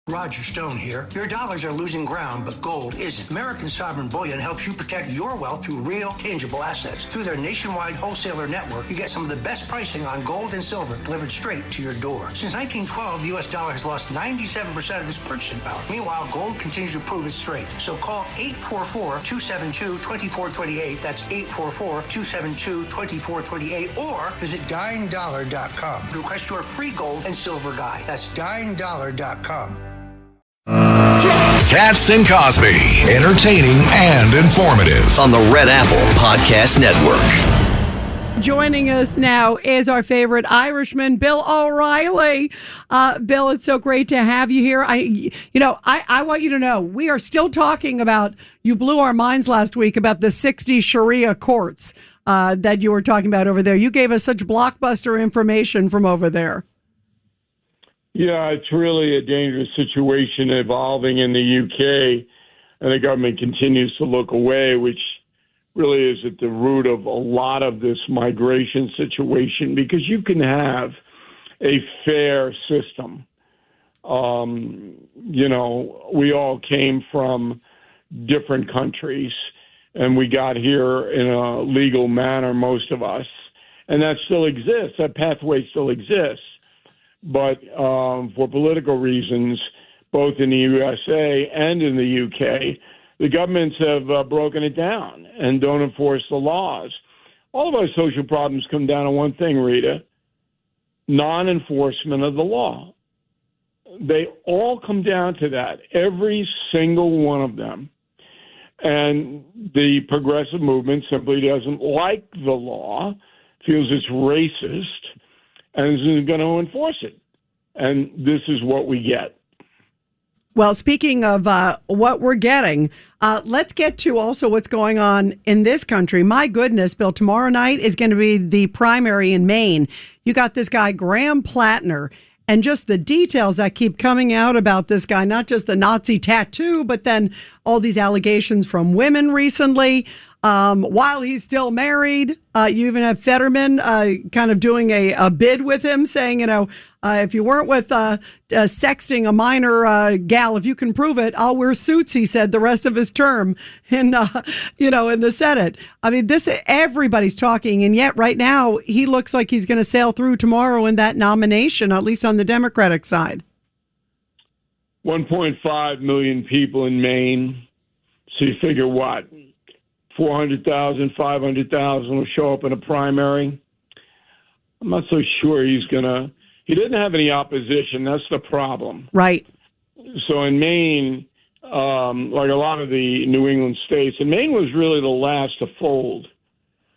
Roger Stone here. Your dollars are losing ground, but gold isn't. American Sovereign Bullion helps you protect your wealth through real, tangible assets. Through their nationwide wholesaler network, you get some of the best pricing on gold and silver delivered straight to your door. Since 1912, the U.S. dollar has lost 97% of its purchasing power. Meanwhile, gold continues to prove its strength. So call 844-272-2428. That's 844-272-2428. Or visit dyingdollar.com to request your free gold and silver guide. That's dyingdollar.com. Katz and Cosby, entertaining and informative on the Red Apple Podcast Network. Joining us now is our favorite Irishman, Bill O'Reilly. Bill, it's so great to have you here. I want you to know we are still talking about, you blew our minds last week about the 60 Sharia courts that you were talking about over there. You gave us such blockbuster information from over there. Yeah, it's really a dangerous situation evolving in the UK, and the government continues to look away, which really is at the root of a lot of this migration situation, because you can have a fair system. We all came from different countries, and we got here in a legal manner, most of us, and that still exists. That pathway still exists. But for political reasons, both in the USA and in the UK, the governments have broken it down and don't enforce the laws. All of our social problems come down to one thing, Rita: non-enforcement of the law. They all come down to that, every single one of them. And the progressive movement simply doesn't like the law, feels it's racist, and isn't going to enforce it. And this is what we get. Well, speaking of what we're getting, let's get to also what's going on in this country. My goodness, Bill, tomorrow night is going to be the primary in Maine. You got this guy, Graham Platner, and just the details that keep coming out about this guy, not just the Nazi tattoo, but then all these allegations from women recently. While he's still married, you even have Fetterman kind of doing a bid with him, saying, if you weren't with sexting a minor gal, if you can prove it, I'll wear suits, he said, the rest of his term in the Senate. I mean, everybody's talking, and yet right now he looks like he's going to sail through tomorrow in that nomination, at least on the Democratic side. 1.5 million people in Maine. So you figure what? 400,000, 500,000 will show up in a primary. I'm not so sure he didn't have any opposition. That's the problem. Right. So in Maine, like a lot of the New England states, and Maine was really the last to fold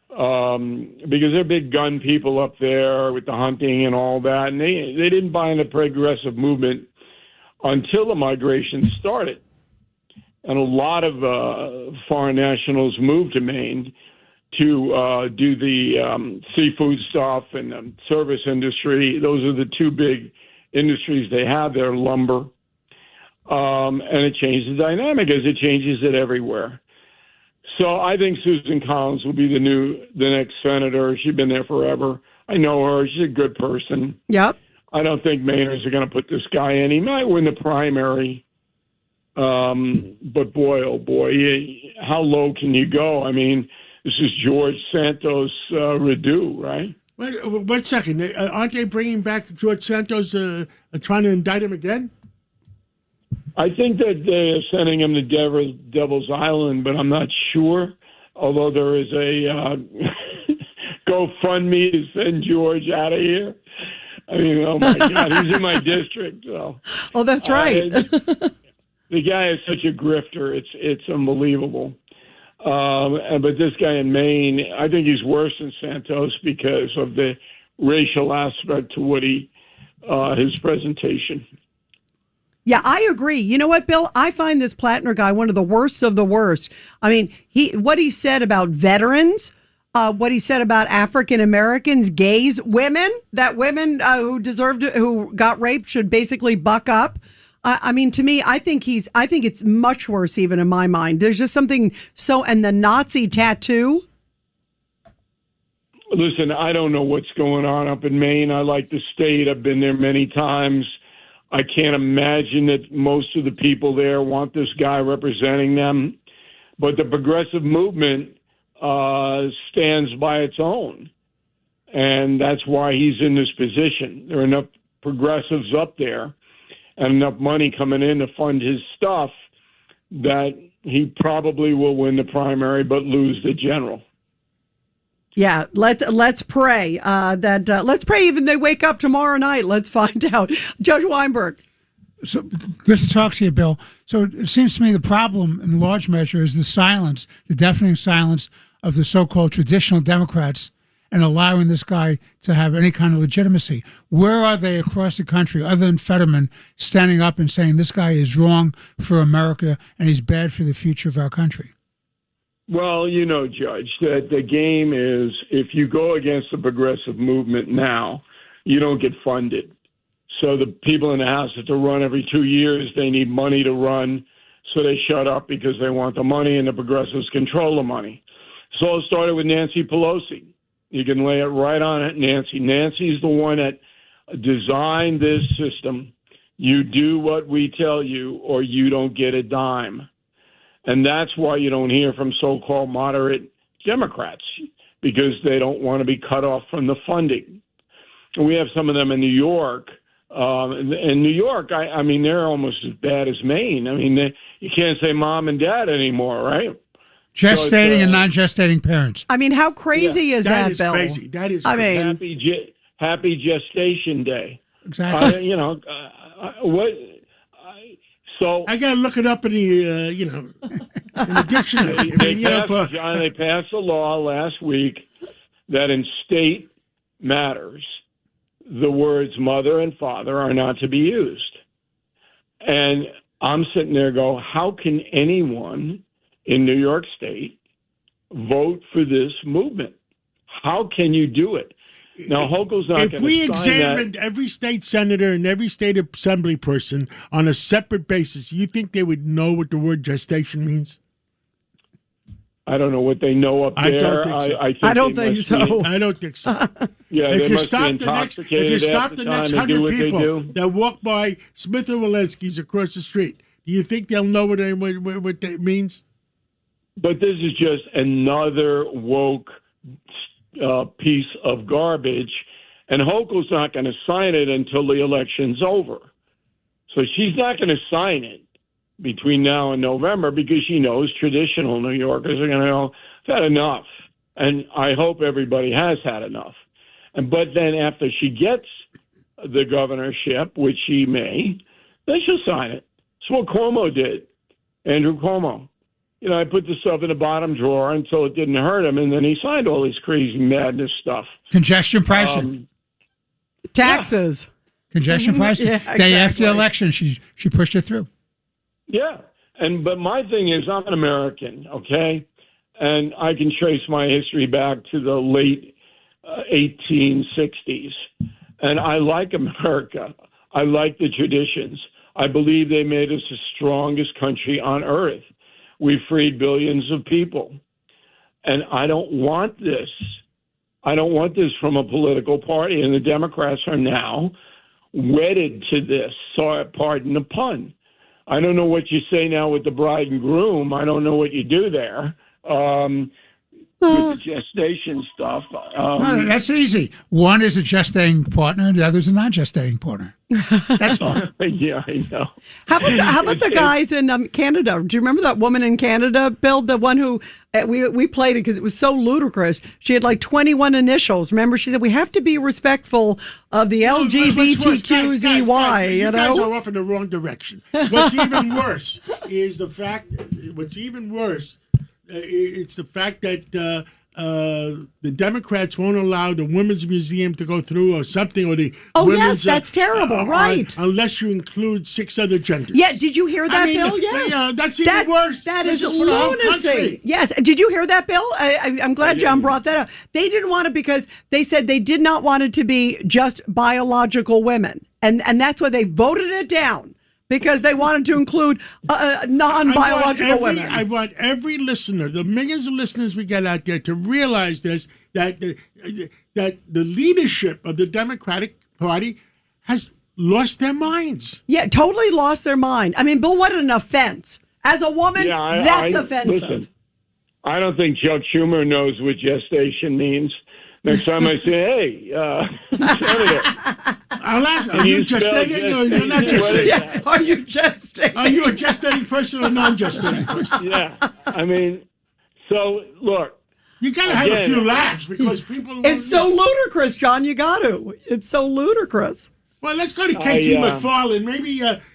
because they're big gun people up there with the hunting and all that. And they didn't buy into progressive movement until the migration started. And a lot of foreign nationals moved to Maine to do the seafood stuff and the service industry. Those are the two big industries they have there, lumber. And it changed the dynamic, as it changes it everywhere. So I think Susan Collins will be the next senator. She's been there forever. I know her. She's a good person. Yep. I don't think Mainers are going to put this guy in. He might win the primary. But boy, oh boy, how low can you go? I mean, this is George Santos Redu, right? Wait 1 second. Aren't they bringing back George Santos, trying to indict him again? I think that they're sending him to Devil's Island, but I'm not sure. Although there is a GoFundMe to send George out of here. I mean, oh my God, he's in my district. So. Oh, that's right. The guy is such a grifter. It's unbelievable. But this guy in Maine, I think he's worse than Santos because of the racial aspect to what his presentation. Yeah, I agree. You know what, Bill? I find this Platner guy one of the worst of the worst. I mean, what he said about veterans, what he said about African Americans, gays, women who got raped should basically buck up. I mean, to me, I think it's much worse even in my mind. There's just something and the Nazi tattoo. Listen, I don't know what's going on up in Maine. I like the state. I've been there many times. I can't imagine that most of the people there want this guy representing them. But the progressive movement stands by its own. And that's why he's in this position. There are enough progressives up there and enough money coming in to fund his stuff that he probably will win the primary but lose the general. Yeah, let's pray let's pray even they wake up tomorrow night. Let's find out. Judge Weinberg. So good to talk to you, Bill. So it seems to me the problem in large measure is the silence, the deafening silence of the so-called traditional Democrats and allowing this guy to have any kind of legitimacy. Where are they across the country, other than Fetterman, standing up and saying this guy is wrong for America and he's bad for the future of our country? Well, Judge, that the game is if you go against the progressive movement now, you don't get funded. So the people in the House have to run every 2 years. They need money to run, so they shut up because they want the money, and the progressives control the money. So it started with Nancy Pelosi. You can lay it right on it, Nancy. Nancy's the one that designed this system. You do what we tell you, or you don't get a dime. And that's why you don't hear from so-called moderate Democrats, because they don't want to be cut off from the funding. And we have some of them in New York. In New York, I mean, they're almost as bad as Maine. I mean, you can't say mom and dad anymore, right? Gestating and non-gestating parents. I mean, how crazy is that, Bill? Crazy. That is crazy. I mean, happy gestation day. Exactly. So I got to look it up in the in the dictionary. John, they passed a law last week that in state matters, the words mother and father are not to be used. And I'm sitting there how can anyone in New York State vote for this movement? How can you do it? Now, Hochul's not going to sign that. If we examined every state senator and every state assembly person on a separate basis, you think they would know what the word gestation means? I don't know what they know up there. I don't think so. I don't think so. Yeah, if you stop the next 100 people that walk by Smith and Walensky's across the street, do you think they'll know what that means? But this is just another woke piece of garbage, and Hochul's not going to sign it until the election's over. So she's not going to sign it between now and November because she knows traditional New Yorkers are going to go, I've had enough. And I hope everybody has had enough. But then after she gets the governorship, which she may, then she'll sign it. That's what Cuomo did, Andrew Cuomo. I put the stuff in the bottom drawer until it didn't hurt him, and then he signed all this crazy madness stuff. Congestion pricing. Taxes. Congestion pricing. Yeah, exactly. Day after the election, she pushed it through. Yeah. But my thing is I'm an American, okay? And I can trace my history back to the late 1860s. And I like America. I like the traditions. I believe they made us the strongest country on earth. We freed billions of people. And I don't want this. I don't want this from a political party. And the Democrats are now wedded to this. So pardon the pun. I don't know what you say now with the bride and groom. I don't know what you do there. With the gestation stuff. No, that's easy. One is a gestating partner, and the other is a non-gestating partner. That's all. Yeah, I know. How about the guys in Canada? Do you remember that woman in Canada, Bill? The one who we played it because it was so ludicrous. She had like 21 initials. Remember, she said we have to be respectful of the LGBTQZY. Guys, you guys know, are off in the wrong direction. What's even worse is the fact. What's even worse. It's the fact that the Democrats won't allow the Women's Museum to go through or something. Or the yes, that's terrible, right? Unless you include 6 other genders. Yeah, did you hear that, Bill? Yes. That's even worse. That is lunacy. Yes, did you hear that, Bill? I'm glad John brought that up. They didn't want it because they said they did not want it to be just biological women. And that's why they voted it down. Because they wanted to include non-biological women. I want every listener, the millions of listeners we get out there, to realize this: that the leadership of the Democratic Party has lost their minds. Yeah, totally lost their mind. I mean, Bill, what an offense. As a woman, that's offensive. Listen, I don't think Chuck Schumer knows what gestation means. Next time I say, hey, Senator. I'll ask, are you gestating or you're not gestating? Yeah, are you gestating? Are you a gestating person or non-gestating person? Yeah. I mean, so, look. You got to have a few laughs because people... It's so ludicrous, John. You got to. It's so ludicrous. Well, let's go to Katie McFarland.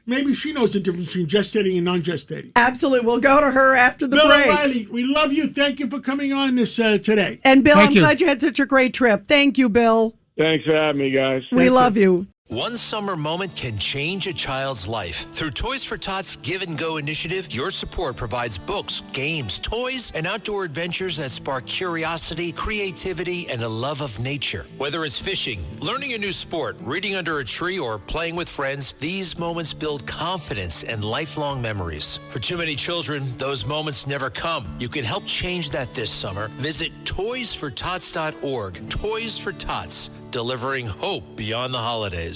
Maybe she knows the difference between gestating and non-gestating. Absolutely. We'll go to her after the Bill break. O'Reilly, we love you. Thank you for coming on this today. And Bill, Thank I'm you. glad you had such a great trip. Thank you, Bill. Thanks for having me, guys. We love you. One summer moment can change a child's life. Through Toys for Tots Give and Go initiative, your support provides books, games, toys, and outdoor adventures that spark curiosity, creativity, and a love of nature. Whether it's fishing, learning a new sport, reading under a tree, or playing with friends, these moments build confidence and lifelong memories. For too many children, those moments never come. You can help change that this summer. Visit toysfortots.org. Toys for Tots, delivering hope beyond the holidays.